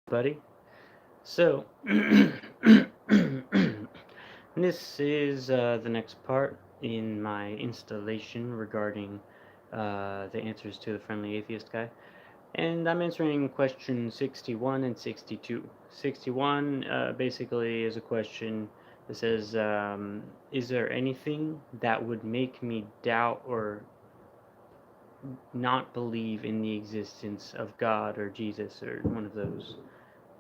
buddy. So, this is the next part in my installation regarding the answers to the friendly atheist guy. And I'm answering question 61 and 62. 61 basically is a question that says, is there anything that would make me doubt or not believe in the existence of God or Jesus or one of those?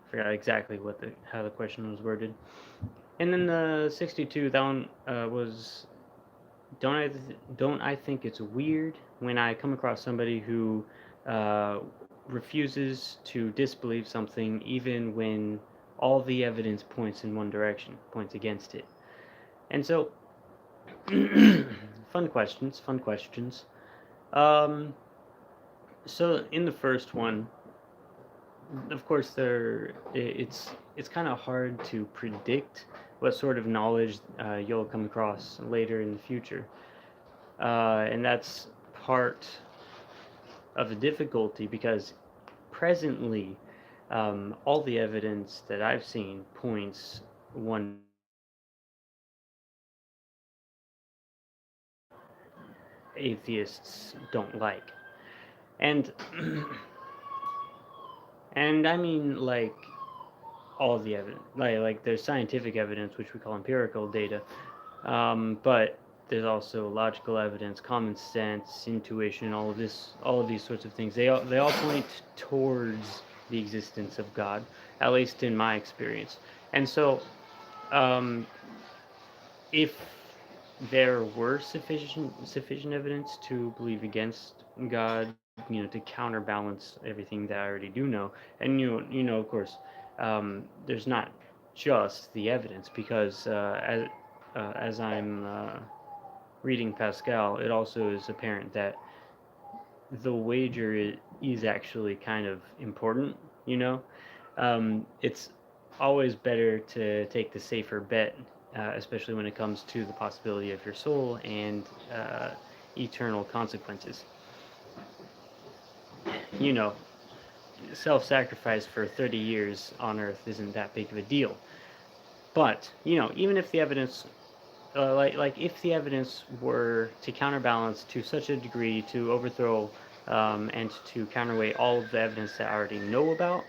I forgot exactly how the question was worded. And then the 62, that one was don't I think it's weird when I come across somebody who uh, refuses to disbelieve something even when all the evidence points in one direction, points against it. And so, fun questions, fun questions. Um, so in the first one, of course, it's kind of hard to predict what sort of knowledge you'll come across later in the future, and that's part of the difficulty because presently, all the evidence that I've seen points one atheists don't like, and and I mean like all the evidence, like there's scientific evidence which we call empirical data, but there's also logical evidence, common sense, intuition, all of these sorts of things. They all point towards the existence of God, at least in my experience. And so, um, if there were sufficient evidence to believe against God, to counterbalance everything that I already do know, and of course, there's not just the evidence because as I'm reading Pascal, it also is apparent that the wager is actually kind of important. You know, it's always better to take the safer bet, especially when it comes to the possibility of your soul and eternal consequences. You know, self-sacrifice for 30 years on Earth isn't that big of a deal. But even if the evidence if the evidence were to counterbalance to such a degree to overthrow and to counterweight all of the evidence that I already know about,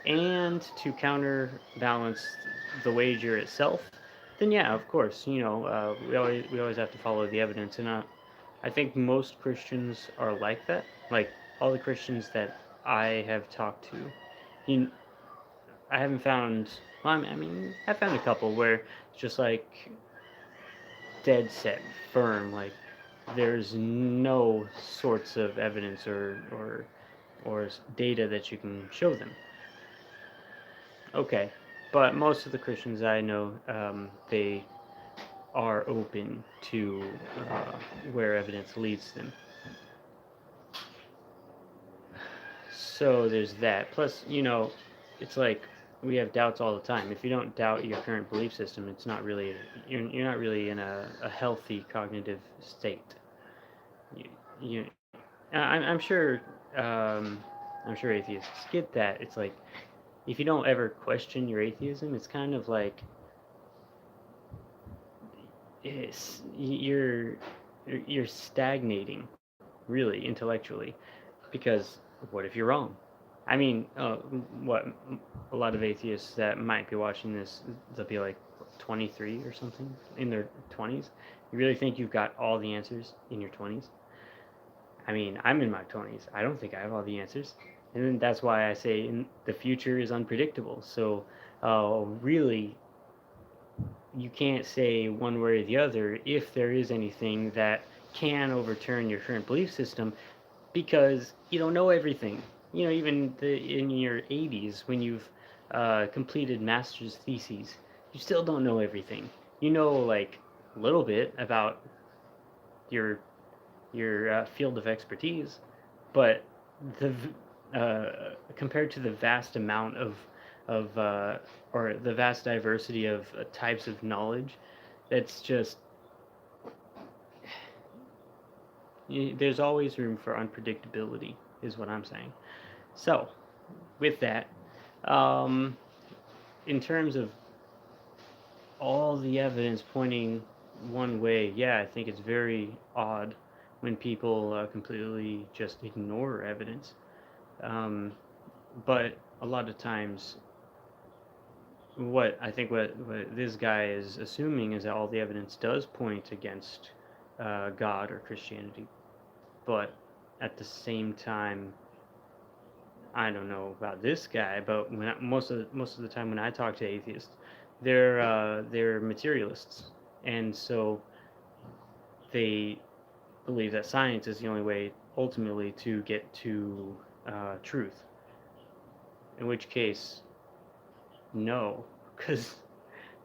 and to counterbalance the wager itself, then yeah, of course, we always have to follow the evidence, and I think most Christians are like that. Like all the Christians that I have talked to, you, I haven't found. Well, I mean, I found a couple where it's just like dead set, firm. Like there's no sorts of evidence or data that you can show them. Okay, but most of the Christians I know, they are open to uh, where evidence leads them. So there's that. Plus, it's like we have doubts all the time. If you don't doubt your current belief system, it's not really you're not really in a healthy cognitive state. You, you I'm sure I'm sure atheists get that. It's like if you don't ever question your atheism, it's kind of like you're stagnating really intellectually because what if you're wrong? I mean, what a lot of atheists that might be watching this, they'll be like 23 or something in their 20s. You really think you've got all the answers in your 20s? I mean, I'm in my 20s. I don't think I have all the answers. And then that's why I say the future is unpredictable. So, really, you can't say one way or the other if there is anything that can overturn your current belief system because you don't know everything. Even in your 80s, when you've completed master's theses, you still don't know everything. You know, like a little bit about your field of expertise, but the compared to the vast amount of or the vast diversity of types of knowledge, that's just there's always room for unpredictability, is what I'm saying. So, with that, Um, in terms of all the evidence pointing one way, yeah, I think it's very odd when people completely just ignore evidence. Um, but a lot of times, what this guy is assuming is that all the evidence does point against God or Christianity, but at the same time, I don't know about this guy, but most of the time when I talk to atheists, they're materialists, and so they believe that science is the only way ultimately to get to truth. In which case, no, because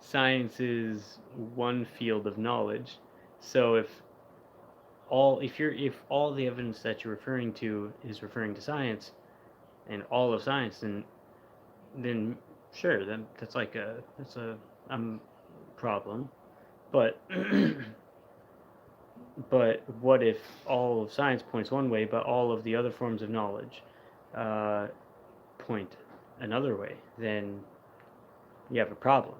science is one field of knowledge. So if all the evidence that you're referring to is referring to science and all of science, then sure, that's a problem. But but what if all of science points one way, but all of the other forms of knowledge uh, point another way? Then you have a problem.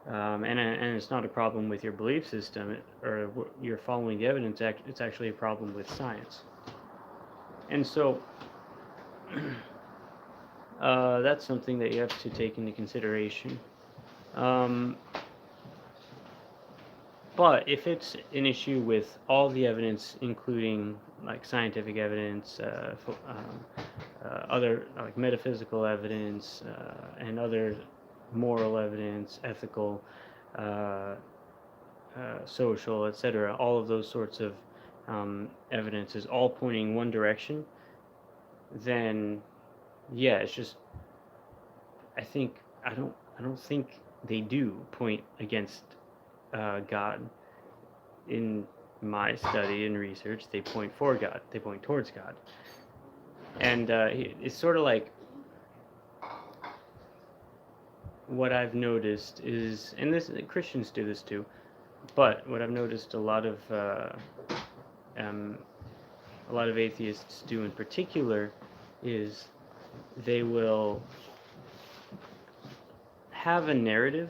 And it's not a problem with your belief system or you're following the evidence. It's actually a problem with science. And so that's something that you have to take into consideration. Um, but if it's an issue with all the evidence, including like scientific evidence, other like metaphysical evidence, and other moral evidence, ethical, uh, social, etc., all of those sorts of evidence is all pointing one direction, then yeah, it's just I don't think they do point against God. In my study and research, they point for God. They point towards God, and it's sort of like what I've noticed is, and this Christians do this too, but what I've noticed um, a lot of atheists do in particular is they will have a narrative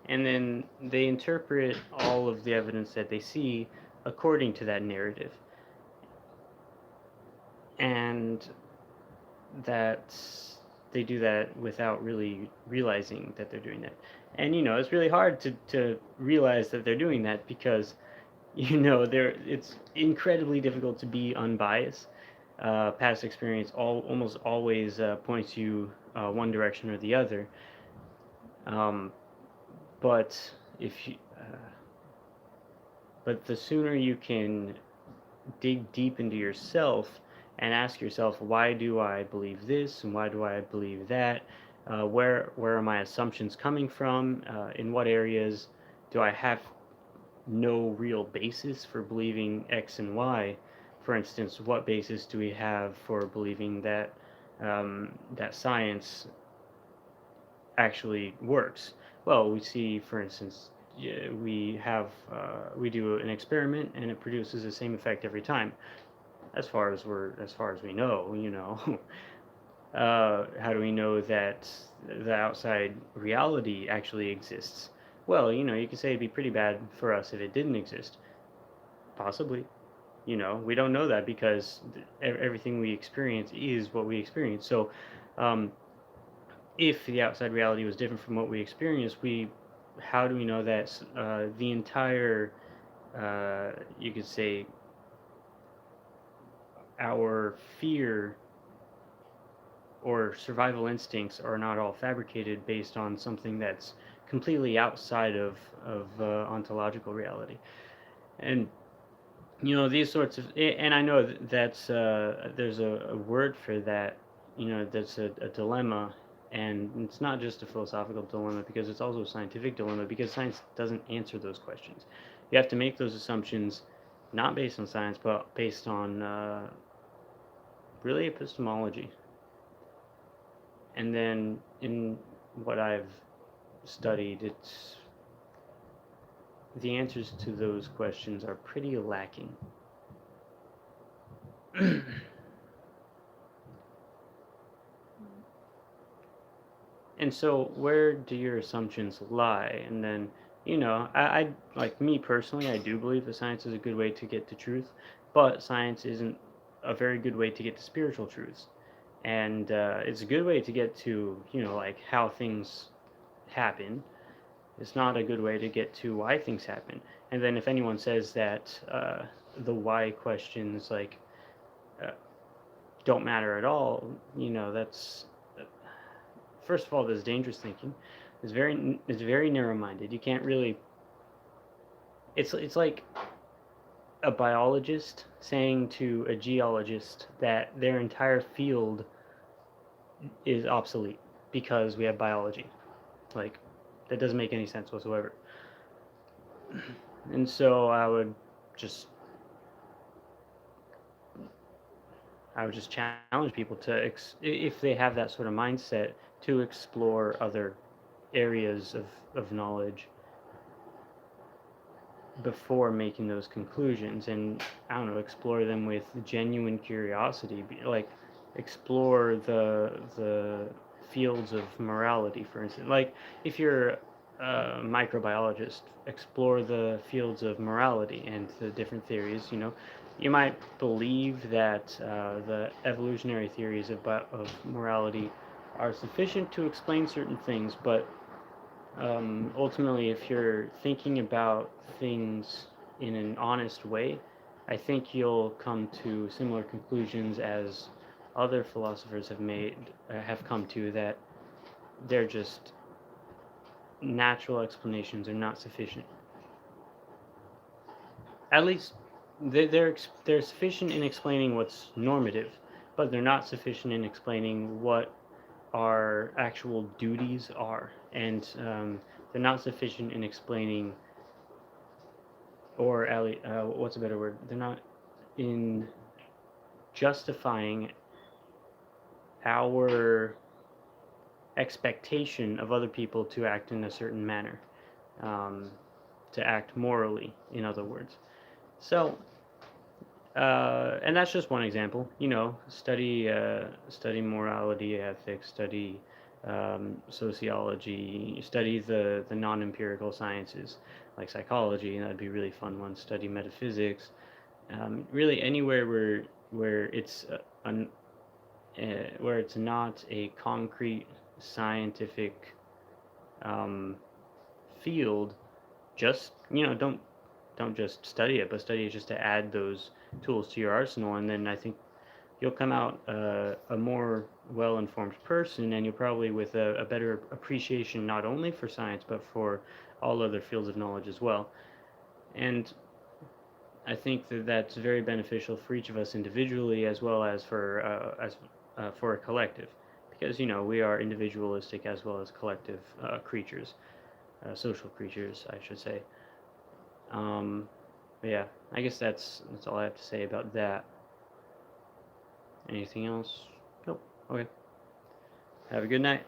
and then they interpret all of the evidence that they see according to that narrative. And that they do that without really realizing that they're doing that. And it's really hard to realize that they're doing that because it's incredibly difficult to be unbiased. Past experience almost always points you one direction or the other. Um, but if you, but the sooner you can dig deep into yourself and ask yourself, why do I believe this and why do I believe that? Where are my assumptions coming from? In what areas do I have no real basis for believing X and Y? For instance, what basis do we have for believing that that science actually works? Well, we see, for instance, we do an experiment and it produces the same effect every time. As far as we know. How do we know that the outside reality actually exists? Well, you could say it'd be pretty bad for us if it didn't exist. Possibly. We don't know that because everything we experience is what we experience. So, um, if the outside reality was different from what we experience, how do we know that the entire, you could say, our fear or survival instincts are not all fabricated based on something that's completely outside of ontological reality? And these sorts of, and I know that's there's a word for that. That's a dilemma, and it's not just a philosophical dilemma because it's also a scientific dilemma because science doesn't answer those questions. You have to make those assumptions not based on science but based on really epistemology. And then in what I've studied, it's the answers to those questions are pretty lacking. And so where do your assumptions lie? And then, I like me personally, I do believe that science is a good way to get to truth, but science isn't a very good way to get to spiritual truths. And it's a good way to get to, like how things happen. It's not a good way to get to why things happen. And then if anyone says that the why questions like uh, don't matter at all, that's first of all, this dangerous thinking. It's very narrow-minded. You can't really. It's like a biologist saying to a geologist that their entire field is obsolete because we have biology. Like that doesn't make any sense whatsoever. And so just I would just challenge people to if they have that sort of mindset to explore other areas of knowledge before making those conclusions, and I don't know, explore them with genuine curiosity. Like explore the fields of morality, for instance. Like if you're a microbiologist, explore the fields of morality and the different theories. You might believe that the evolutionary theories of morality are sufficient to explain certain things, but ultimately, if you're thinking about things in an honest way, I think you'll come to similar conclusions as other philosophers have come to, that they're just natural explanations are not sufficient. At least they're sufficient in explaining what's normative, but they're not sufficient in explaining what our actual duties are, and they're not sufficient in explaining, or what's a better word? They're not in justifying our expectation of other people to act in a certain manner, um, to act morally, in other words. So, and that's just one example. Study morality, ethics, study sociology, study the non-empirical sciences like psychology, and that'd be a really fun one. Study metaphysics, really anywhere where it's where it's not a concrete scientific um, field. Just don't just study it, but study it just to add those tools to your arsenal, and then I think you'll come out a more well-informed person, and you'll probably with a better appreciation not only for science but for all other fields of knowledge as well. And I think that that's very beneficial for each of us individually, as well as for a collective, because we are individualistic as well as collective creatures, social creatures, I should say. Um, but yeah, I guess that's all I have to say about that. Anything else? Nope. Okay. Have a good night.